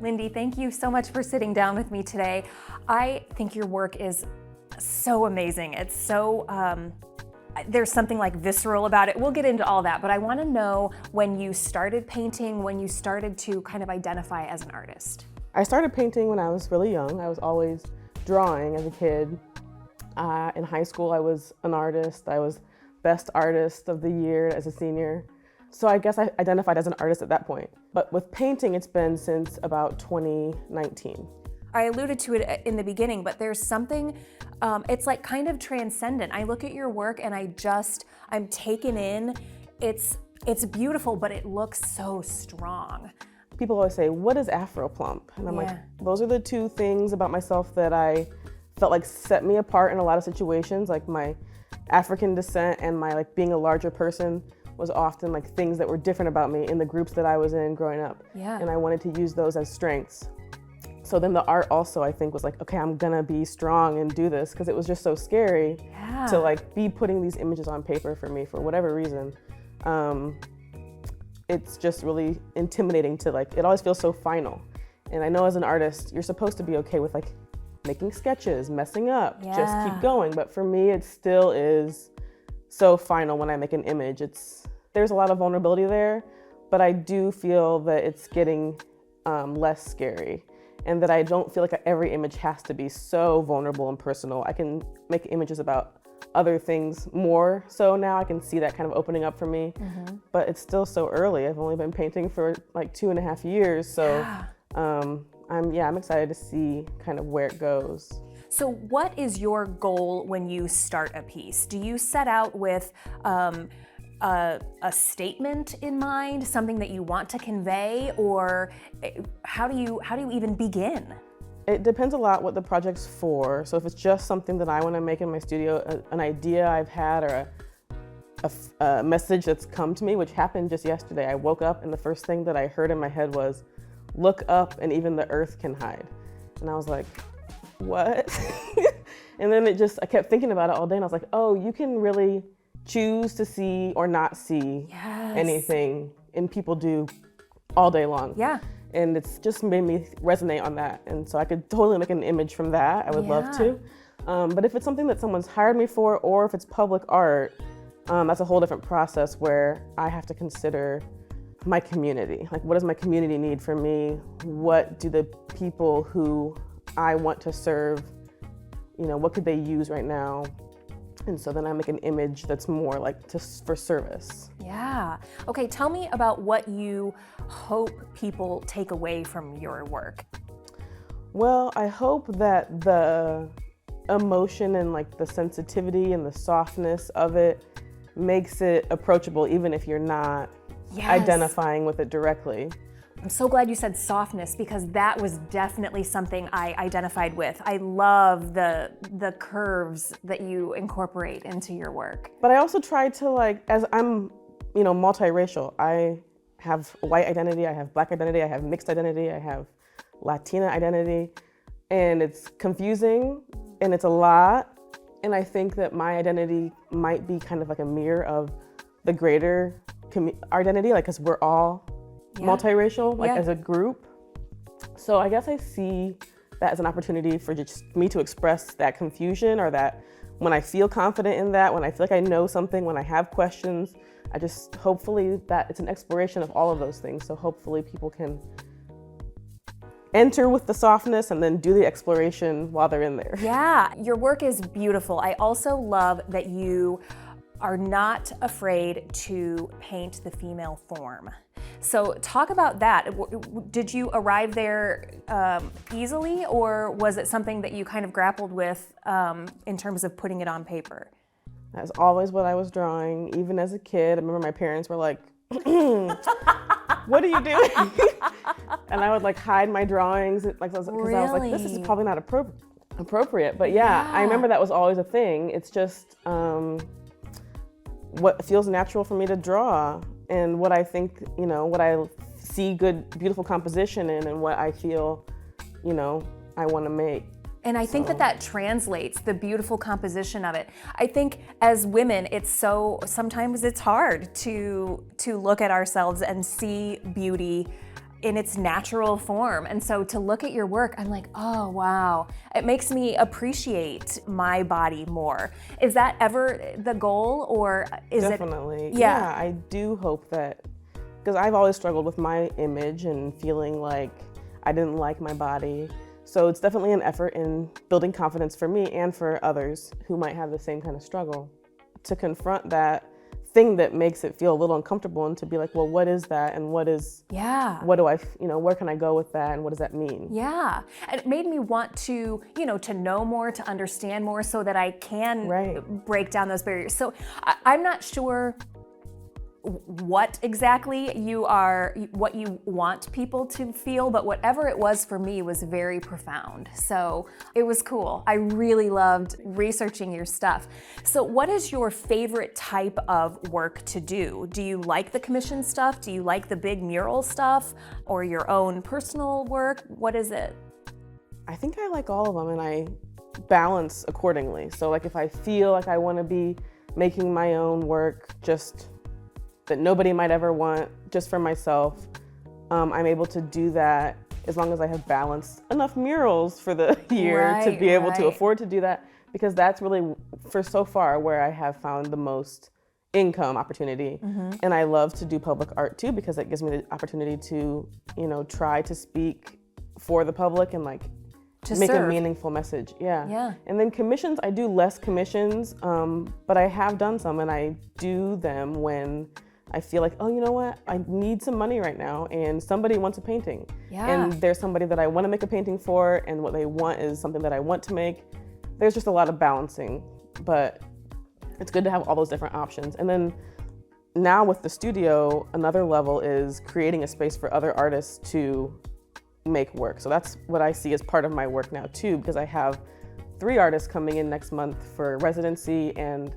Lindy, thank you so much for sitting down with me today. I think your work is so amazing. It's so, there's something like visceral about it. We'll get into all that, but I want to know when you started painting, when you started to kind of identify as an artist. I started painting when I was really young. I was always drawing as a kid. In high school, I was an artist. I was best artist of the year as a senior. So I guess I identified as an artist at that point. But with painting, it's been since about 2019. I alluded to it in the beginning, but there's something, it's like kind of transcendent. I look at your work and I'm taken in. It's beautiful, but it looks so strong. People always say, what is Afro Plump? And I'm like, those are the two things about myself that I felt like set me apart in a lot of situations, like my African descent and my being a larger person was often things that were different about me in the groups that I was in growing up. Yeah. And I wanted to use those as strengths. So then the art also, I think, was okay, I'm gonna be strong and do this, because it was just so scary to be putting these images on paper for me for whatever reason. It's just really intimidating to it always feels so final. And I know as an artist, you're supposed to be okay with making sketches, messing up, just keep going. But for me, it still is so final when I make an image. There's a lot of vulnerability there, but I do feel that it's getting less scary, and that I don't feel like every image has to be so vulnerable and personal. I can make images about other things more so now. I can see that kind of opening up for me, but it's still so early. I've only been painting for 2.5 years, so I'm excited to see kind of where it goes. So what is your goal when you start a piece? Do you set out with a statement in mind, something that you want to convey, or how do you even begin? It depends a lot what the project's for. So if it's just something that I want to make in my studio, an idea I've had, or a message that's come to me, which happened just yesterday. I woke up and the first thing that I heard in my head was, "Look up and even the earth can hide." And I was like, what? And then I kept thinking about it all day, and I was like, oh, you can really choose to see or not see anything, and people do all day long. Yeah. And it's just made me resonate on that. And so I could totally make an image from that. I would love to. But if it's something that someone's hired me for, or if it's public art, that's a whole different process where I have to consider my community. What does my community need from me? What do the people who I want to serve, what could they use right now? And so then I make an image that's more for service. Yeah. Okay, tell me about what you hope people take away from your work. Well, I hope that the emotion and the sensitivity and the softness of it makes it approachable, even if you're not identifying with it directly. I'm so glad you said softness, because that was definitely something I identified with. I love the curves that you incorporate into your work. But I also try to as I'm, multiracial. I have white identity, I have Black identity, I have mixed identity, I have Latina identity, and it's confusing and it's a lot. And I think that my identity might be kind of a mirror of the greater identity, because we're all multiracial, as a group. So I guess I see that as an opportunity for just me to express that confusion, or that when I feel confident in that, when I feel like I know something, when I have questions, hopefully that it's an exploration of all of those things. So hopefully people can enter with the softness and then do the exploration while they're in there. Yeah, your work is beautiful. I also love that you are not afraid to paint the female form. So talk about that. Did you arrive there easily, or was it something that you kind of grappled with in terms of putting it on paper? That's always what I was drawing, even as a kid. I remember my parents were like, what are you doing? And I would hide my drawings, because I was like, this is probably not appropriate. But yeah, I remember that was always a thing. It's just what feels natural for me to draw, and what I think, what I see good, beautiful composition in, and what I feel, I want to make. And I think that translates, the beautiful composition of it. I think as women, sometimes it's hard to look at ourselves and see beauty in its natural form. And so to look at your work, I'm like, oh, wow. It makes me appreciate my body more. Is that ever the goal, or is Definitely. it? Yeah, I do hope that, because I've always struggled with my image and feeling like I didn't like my body. So it's definitely an effort in building confidence for me and for others who might have the same kind of struggle, to confront that thing that makes it feel a little uncomfortable, and to be like, well, what is that, and what do I, where can I go with that, and what does that mean? Yeah, and it made me want to, to know more, to understand more, so that I can break down those barriers. So I'm not sure what exactly what you want people to feel, but whatever it was for me was very profound. So it was cool. I really loved researching your stuff. So what is your favorite type of work to do? Do you like the commission stuff? Do you like the big mural stuff, or your own personal work? What is it? I think I like all of them, and I balance accordingly. So like if I feel like I want to be making my own work, just that nobody might ever want, just for myself, I'm able to do that as long as I have balanced enough murals for the year to be able to afford to do that, because that's really, for so far, where I have found the most income opportunity. And I love to do public art too, because it gives me the opportunity to, try to speak for the public and like make a meaningful message. Yeah. And then commissions, I do less commissions, but I have done some, and I do them when I feel like, oh, you know what? I need some money right now, and somebody wants a painting. And there's somebody that I want to make a painting for, and what they want is something that I want to make. There's just a lot of balancing, but it's good to have all those different options. And then now with the studio, another level is creating a space for other artists to make work. So that's what I see as part of my work now too, because I have 3 artists coming in next month for residency, and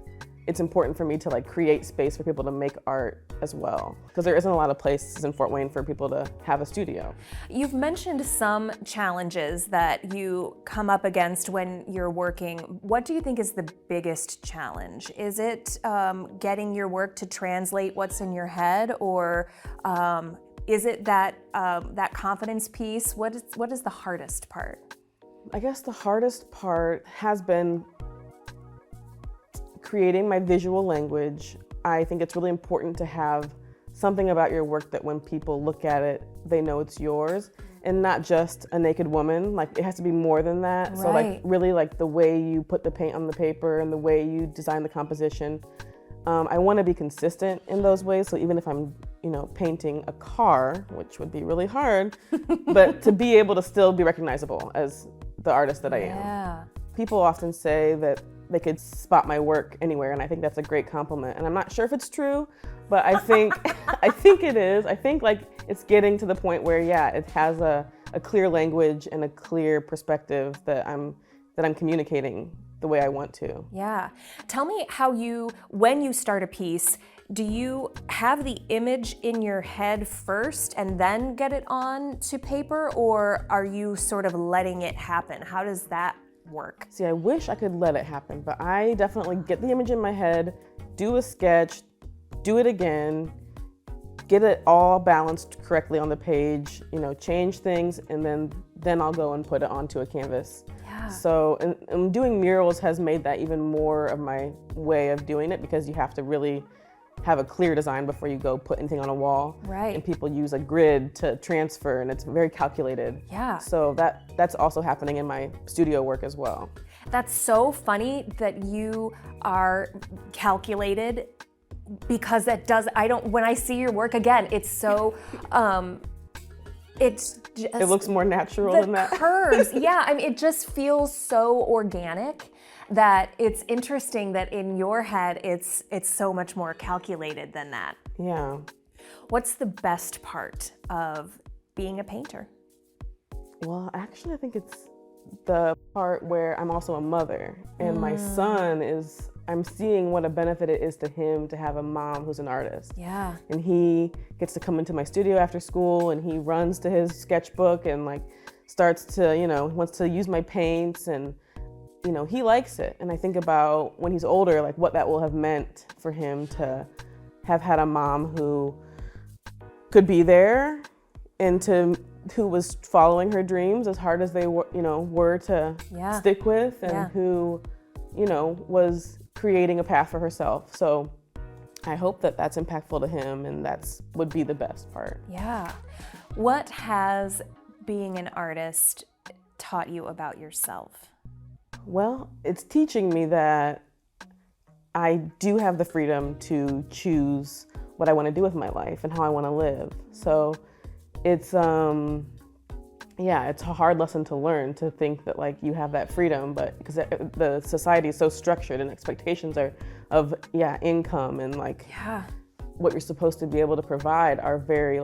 it's important for me to like create space for people to make art as well, because there isn't a lot of places in Fort Wayne for people to have a studio. You've mentioned some challenges that you come up against when you're working. What do you think is the biggest challenge? Is it getting your work to translate what's in your head, or is it that confidence piece? What is the hardest part? I guess the hardest part has been creating my visual language. I think it's really important to have something about your work that when people look at it, they know it's yours, and not just a naked woman. Like, it has to be more than that. So like really like the way you put the paint on the paper and the way you design the composition. I want to be consistent in those ways. So even if I'm, painting a car, which would be really hard, but to be able to still be recognizable as the artist that I am. People often say that they could spot my work anywhere, and I think that's a great compliment. And I'm not sure if it's true, but I think I think it is. I think like it's getting to the point where it has a clear language and a clear perspective that I'm communicating the way I want to. Yeah. Tell me how when you start a piece, do you have the image in your head first and then get it on to paper, or are you sort of letting it happen? How does that work? See, I wish I could let it happen, but I definitely get the image in my head, do a sketch, do it again, get it all balanced correctly on the page, change things, and then I'll go and put it onto a canvas. So, and doing murals has made that even more of my way of doing it, because you have to really have a clear design before you go put anything on a wall. And people use a grid to transfer, and it's very calculated. So that's also happening in my studio work as well. That's so funny that you are calculated, because when I see your work again, it's so, it's just, it looks more natural than that. The curves, it just feels so organic that it's interesting that in your head it's so much more calculated than that. Yeah. What's the best part of being a painter? Well, actually, I think it's the part where I'm also a mother, and my son I'm seeing what a benefit it is to him to have a mom who's an artist. And he gets to come into my studio after school, and he runs to his sketchbook and like starts to, wants to use my paints, and he likes it. And I think about when he's older, like what that will have meant for him to have had a mom who could be there into who was following her dreams as hard as they were, were to stick with, and who, was creating a path for herself. So I hope that that's impactful to him, and would be the best part. Yeah. What has being an artist taught you about yourself? Well, it's teaching me that I do have the freedom to choose what I want to do with my life and how I want to live. So it's it's a hard lesson to learn, to think that like you have that freedom, but because the society is so structured and expectations are of income and what you're supposed to be able to provide are very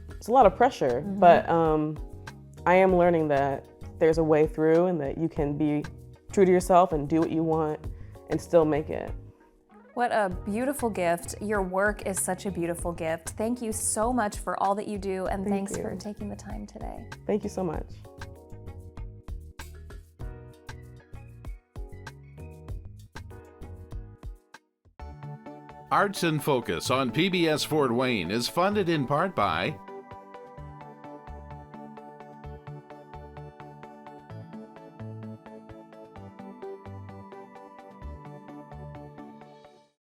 it's a lot of pressure. But I am learning that there's a way through, and that you can be true to yourself and do what you want and still make it. What a beautiful gift. Your work is such a beautiful gift. Thank you so much for all that you do, and thanks for taking the time today. Thank you so much. Arts in Focus on PBS Fort Wayne is funded in part by